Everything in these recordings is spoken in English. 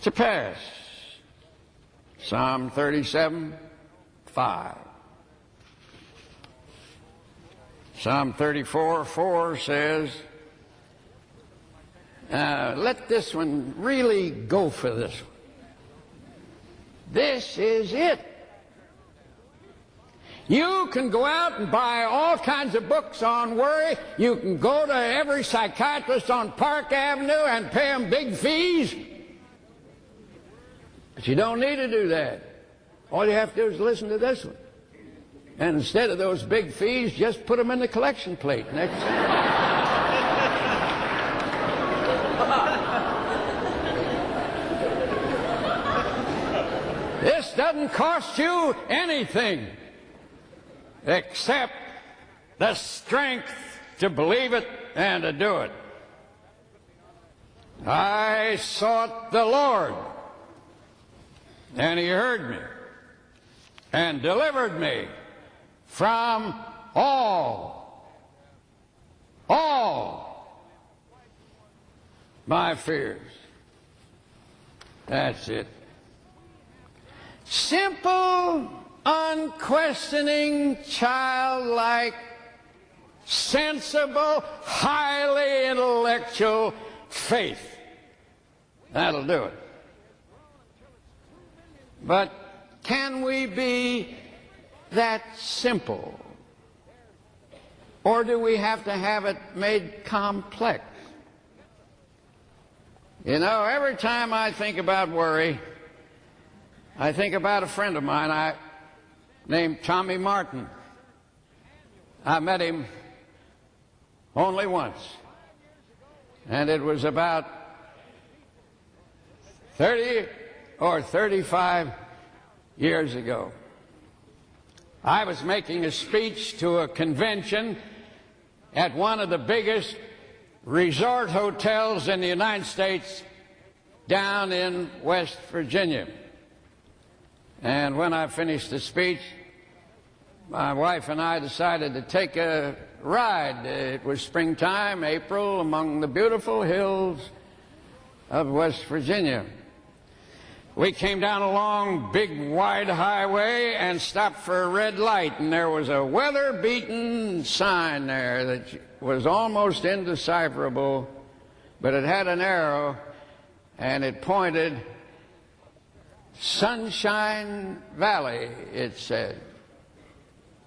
to pass. Psalm 37:5. Psalm 34:4 says, let this one really go for this one. This is it. You can go out and buy all kinds of books on worry. You can go to every psychiatrist on Park Avenue and pay them big fees. But you don't need to do that. All you have to do is listen to this one. And instead of those big fees, just put them in the collection plate next time. This doesn't cost you anything except the strength to believe it and to do it. I sought the Lord, and He heard me and delivered me from all my fears. That's it. Simple, unquestioning, childlike, sensible, highly intellectual faith. That'll do it. But can we be that simple? Or do we have to have it made complex? You know, every time I think about worry, I think about a friend of mine named Tommy Martin. I met him only once, and it was about 30 or 35 years ago. I was making a speech to a convention at one of the biggest resort hotels in the United States down in West Virginia. And when I finished the speech, my wife and I decided to take a ride. It was springtime, April, among the beautiful hills of West Virginia. We came down a long, big, wide highway and stopped for a red light, and there was a weather-beaten sign there that was almost indecipherable, but it had an arrow, and it pointed Sunshine Valley, it said.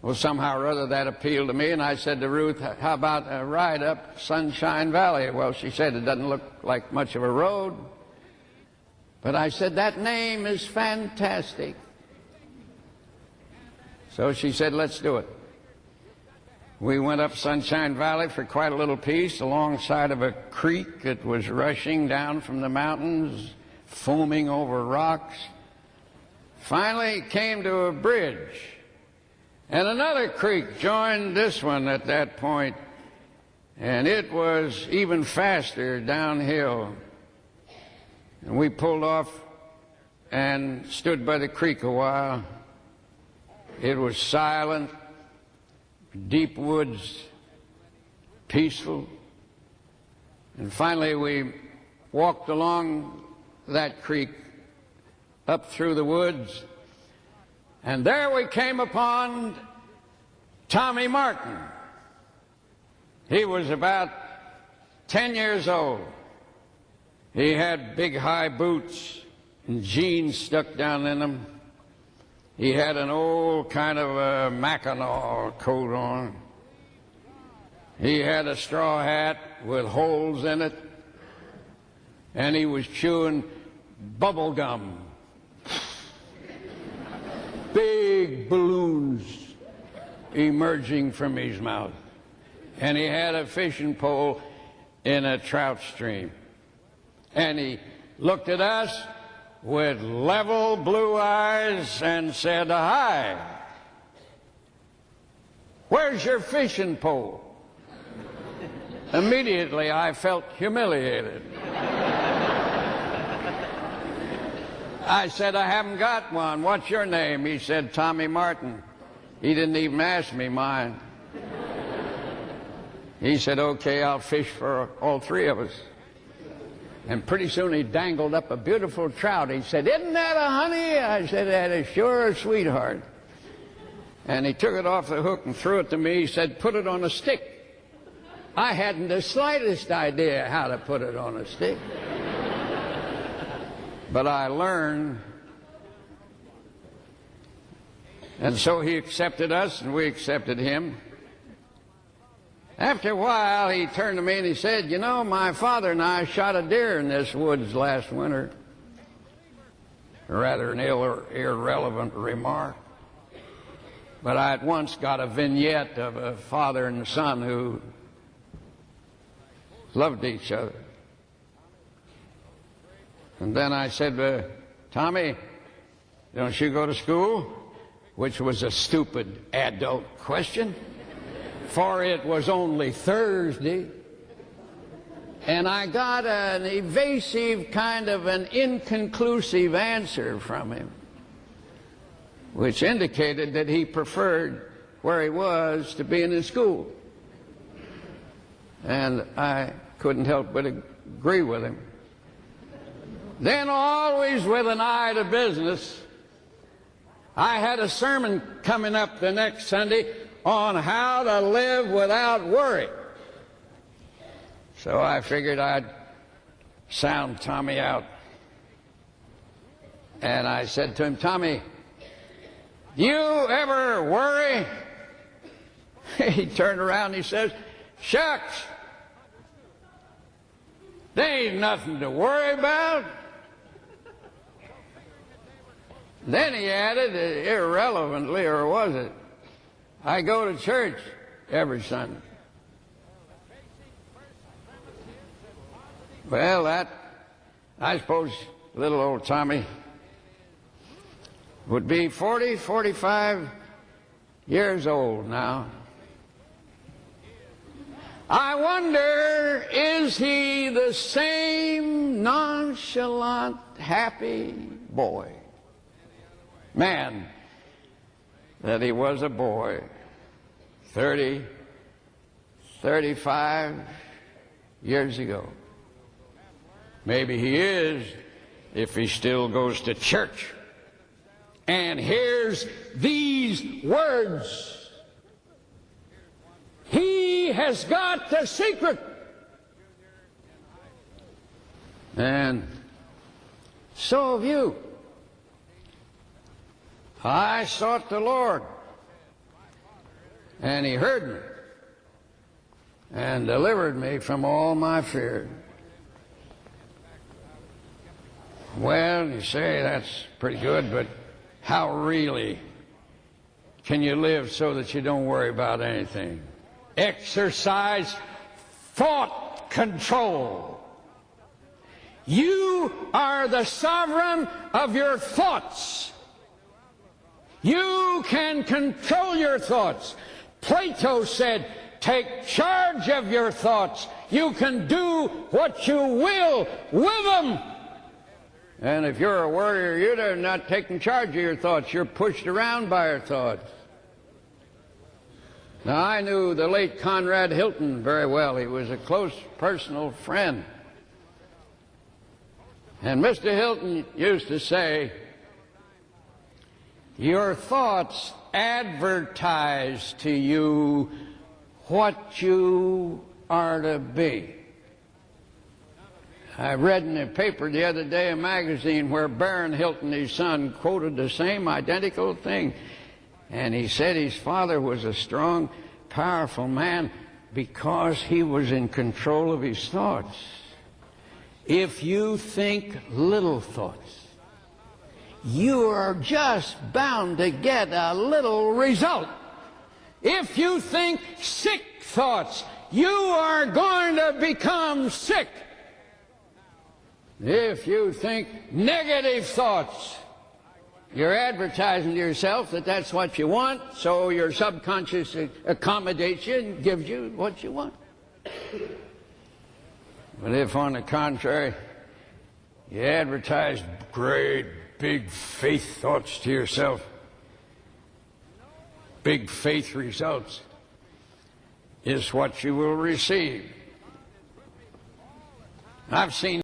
Well, somehow or other that appealed to me, and I said to Ruth, how about a ride up Sunshine Valley? Well, she said it doesn't look like much of a road. But I said, that name is fantastic. So she said, let's do it. We went up Sunshine Valley for quite a little piece alongside of a creek that was rushing down from the mountains, foaming over rocks. Finally came to a bridge, and another creek joined this one at that point, and it was even faster downhill. And we pulled off and stood by the creek a while. It was silent, deep woods, peaceful. And finally we walked along that creek up through the woods, and there we came upon Tommy Martin. He was about 10 years old. He had big high boots and jeans stuck down in them. He had an old kind of a Mackinaw coat on. He had a straw hat with holes in it, and he was chewing bubble gum. Big balloons emerging from his mouth. And he had a fishing pole in a trout stream. And he looked at us with level blue eyes and said, hi, where's your fishing pole? Immediately I felt humiliated. I said, I haven't got one. What's your name? He said, Tommy Martin. He didn't even ask me mine. He said, okay, I'll fish for all three of us. And pretty soon he dangled up a beautiful trout. He said, "Isn't that a honey?" I said, "That is sure a sweetheart." And he took it off the hook and threw it to me. He said, "Put it on a stick." I hadn't the slightest idea how to put it on a stick. But I learned. And so he accepted us and we accepted him. After a while, he turned to me and he said, "You know, my father and I shot a deer in this woods last winter." Rather an irrelevant remark. But I at once got a vignette of a father and son who loved each other. And then I said, "Tommy, don't you go to school?" Which was a stupid adult question, for it was only Thursday. And I got an evasive, kind of an inconclusive answer from him, which indicated that he preferred where he was to being in school. And I couldn't help but agree with him. Then, always with an eye to business, I had a sermon coming up the next Sunday on how to live without worry. So I figured I'd sound Tommy out. And I said to him, "Tommy, do you ever worry?" He turned around and he says, "Shucks, there ain't nothing to worry about." Then he added, irrelevantly, or was it, "I go to church every Sunday." Well, that, I suppose, little old Tommy would be 40, 45 years old now. I wonder, is he the same nonchalant, happy boy? Man, that he was a boy 30, 35 years ago. Maybe he is if he still goes to church and hears these words. He has got the secret. And so have you. I sought the Lord, and he heard me and delivered me from all my fears. Well, you say that's pretty good, but how really can you live so that you don't worry about anything? Exercise thought control. You are the sovereign of your thoughts. You can control your thoughts. Plato said, "Take charge of your thoughts. You can do what you will with them." And if you're a worrier, you're not taking charge of your thoughts. You're pushed around by your thoughts. Now, I knew the late Conrad Hilton very well. He was a close personal friend. And Mr. Hilton used to say, "Your thoughts advertise to you what you are to be." I read in the paper the other day, a magazine, where Baron Hilton, his son, quoted the same identical thing. And he said his father was a strong, powerful man because he was in control of his thoughts. If you think little thoughts, you are just bound to get a little result. If you think sick thoughts, you are going to become sick. If you think negative thoughts, you're advertising to yourself that that's what you want, so your subconscious accommodates you and gives you what you want. But if, on the contrary, you advertise great, big faith thoughts to yourself, big faith results is what you will receive. I've seen